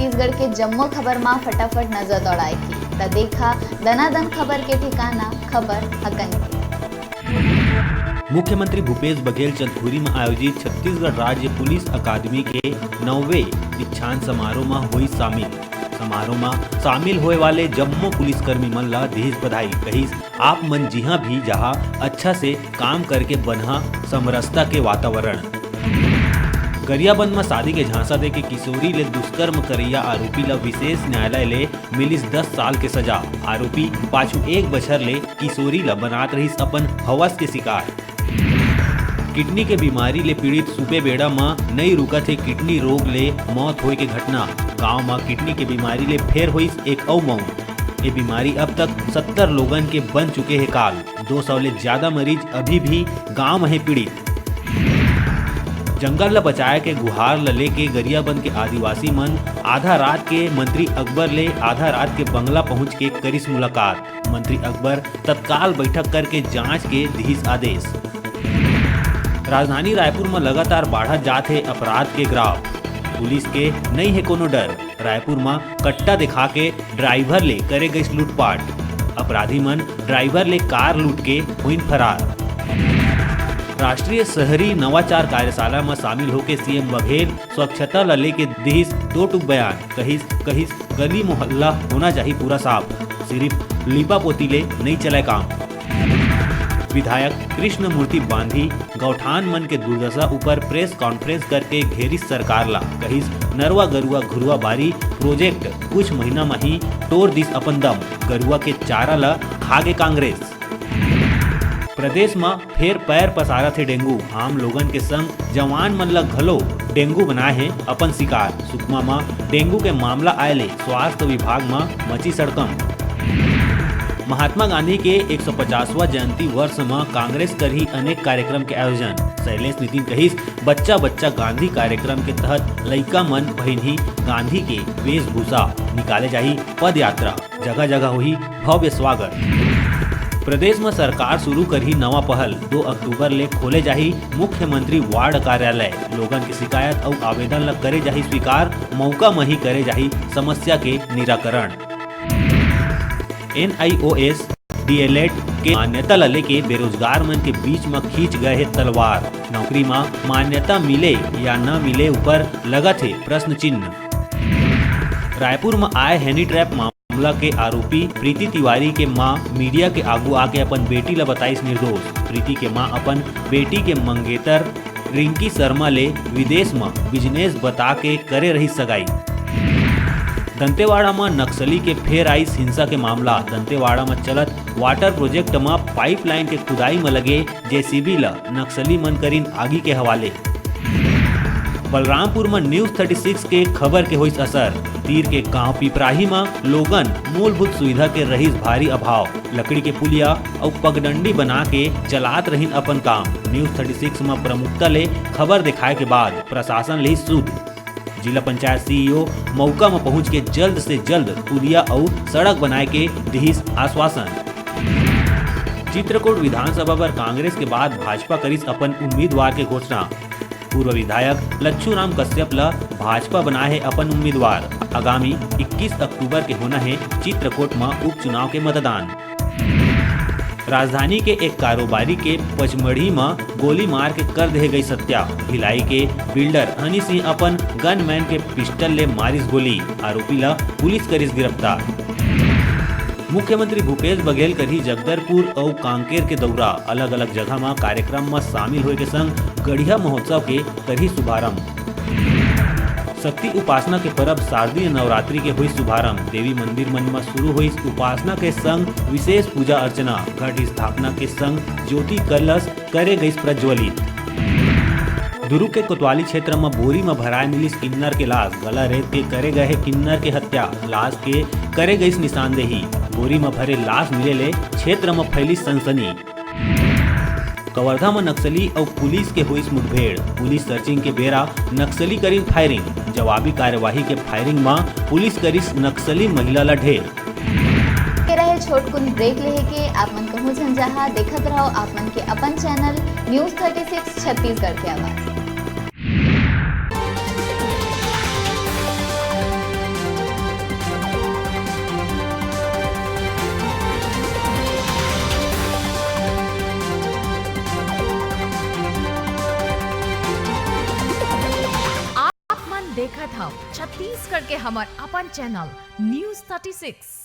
छत्तीसगढ़ के जम्मो खबर में फटाफट नजर दौड़ाए की त देखा दनादन खबर के ठिकाना खबर हकन के। मुख्यमंत्री भूपेश बघेल चंदखुरी में आयोजित छत्तीसगढ़ राज्य पुलिस अकादमी के 9वें दीक्षांत समारोह में हुई शामिल। समारोह में शामिल होए वाले जम्मो पुलिसकर्मी मन ला देश बधाई कहिस। आप मन जिहाँ भी जहाँ अच्छा से काम करके बन्हा समरसता के वातावरण। गरियाबंद में शादी के झांसा दे के किशोरी ले दुष्कर्म करैया आरोपी ला विशेष न्यायालय ले मिलिस 10 साल के सजा। आरोपी पाछू 1 बछर ले किशोरी ला बनात रहिस अपन हवस के शिकार। किडनी के बीमारी ले पीड़ित सूबे बेड़ा में नई रुकत है किडनी रोग ले मौत होए के घटना। गांव में किडनी के बीमारी ले फेर होइस एक और मौत। ये बीमारी अब तक 70 लोगन के बन चुके हैं काल। 200 ले ज्यादा मरीज अभी भी गांव में है पीड़ित। जंगल ला बचाए के गुहार ला लेके गरियाबंद के आदिवासी मन आधा रात के मंत्री अकबर ले आधा रात के बंगला पहुंच के करिस मुलाकात। मंत्री अकबर तत्काल बैठक करके जांच के दिहिस आदेश। राजधानी रायपुर में लगातार बढ़त जात है अपराध के ग्राफ। पुलिस के नहीं है कोनो डर। रायपुर में कट्टा दिखा के ड्राइवर ले करे गई लूटपाट। अपराधी मन ड्राइवर ले कार लूट के हुईन फरार। राष्ट्रीय शहरी नवाचार कार्यशाला में शामिल होके सीएम बघेल स्वच्छता ला लेके दिहिस 2 टूक बयान। कहिस गली मोहल्ला होना चाहिए पूरा साफ, सिर्फ लिपा पोती ले नहीं चले काम। विधायक कृष्ण मूर्ति बांधी गौठान मन के दुर्दशा ऊपर प्रेस कॉन्फ्रेंस करके घेरिस सरकार ला। कहिस नरवा गरुआ घुरुआ बारी प्रोजेक्ट कुछ महीना में ही तोड़ दिस अपन दम। गरुआ के चारा ला खागे कांग्रेस। प्रदेश में फेर पैर पसारा थे डेंगू। आम लोगन के संग जवान मन ला घलो डेंगू बनाए है अपन शिकार। सुकमा में डेंगू के मामला आए ले स्वास्थ्य विभाग में मची सड़कम। महात्मा गांधी के 150वां जयंती वर्ष में कांग्रेस कर ही अनेक कार्यक्रम के आयोजन। शैलेश नितिन कहिस बच्चा बच्चा गांधी कार्यक्रम के तहत लइका मन बहिन ही गांधी के वेशभूषा निकाले जाही पद यात्रा। जगह जगह हुई भव्य स्वागत। प्रदेश में सरकार शुरू कर ही नवा पहल। 2 अक्टूबर ले खोले जाही मुख्यमंत्री वार्ड कार्यालय। लोगन की शिकायत और आवेदन ला करे जाही स्वीकार। मौका में ही करे जाही समस्या के निराकरण। NIOS DLED के मान्यता ला लेके बेरोजगार मन के बीच में खींच गए है तलवार। नौकरी में मान्यता मिले या न मिले ऊपर लगत है प्रश्न चिन्ह। रायपुर में आए हैनी ट्रैप मामला के आरोपी प्रीति तिवारी के मां मीडिया के आगू आके अपन बेटी ला बताइस निर्दोष। प्रीति के मां अपन बेटी के मंगेतर रिंकी शर्मा ले विदेश में बिजनेस बता के करे रही सगाई। दंतेवाड़ा में नक्सली के फेर आइस हिंसा के मामला। दंतेवाड़ा में चलत वाटर प्रोजेक्ट में पाइपलाइन के खुदाई में लगे JCB ला नक्सली मन करीन आगी के हवाले। बलरामपुर में न्यूज 36 के खबर के होइस असर। तीर के गांव पिपराही में लोगन मूलभूत सुविधा के रहीस भारी अभाव। लकड़ी के पुलिया और पगडंडी बना के चलात रहीन अपन काम। न्यूज 36 में प्रमुखता ले खबर दिखाए के बाद प्रशासन ले सुध। जिला पंचायत CEO मौका में पहुंच के जल्द से जल्द पुलिया और सड़क बनाए के दिहिस आश्वासन। चित्रकूट विधानसभा पर कांग्रेस के बाद भाजपा करिस अपन उम्मीदवार के घोषणा। पूर्व विधायक लच्छू राम कश्यप ला भाजपा बनाए है अपन उम्मीदवार। आगामी 21 अक्टूबर के होना है चित्रकूट में उपचुनाव के मतदान। राजधानी के एक कारोबारी के पचमढ़ी में गोली मार के कर दे गई सत्या। भिलाई के बिल्डर हनी सिंह अपन गनमैन के पिस्टल ले मारिस गोली। आरोपी ला पुलिस करिस गिरफ्तार। मुख्यमंत्री भूपेश बघेल करी जगदलपुर और कांकेर के दौरा। अलग अलग जगह में कार्यक्रम में शामिल होए के संग गढ़िया महोत्सव के करी शुभारंभ। शक्ति उपासना के पर्व शारदीय नवरात्रि के हुई शुभारंभ। देवी मंदिर मन में शुरू हुई उपासना के संग विशेष पूजा अर्चना। घट स्थापना के संग ज्योति कलश करे गई प्रज्वलित। दुर्ग के कोतवाली क्षेत्र में बोरी में भराए मिलिस किन्नर के लाश। गला रेत के करे गए किन्नर के हत्या। लाश के करे गई निशानदेही। बोरी में भरे लाश मिले ले क्षेत्र में फैली सनसनी। कवर्धा में नक्सली और पुलिस के हुई मुठभेड़। पुलिस सर्चिंग के बेरा नक्सली करी फायरिंग। जवाबी कार्यवाही के फायरिंग में पुलिस करिस नक्सली महिला ला ढेर। रहे छोटकुन ब्रेक लेहे के आप मन कहूँ जहाँ देखत रहो आप मन के अपन चैनल न्यूज 36 छत्तीसगढ़ के आवाज। देखत हव छत्तीसगढ़ के हमार अपन चैनल न्यूज़ 36।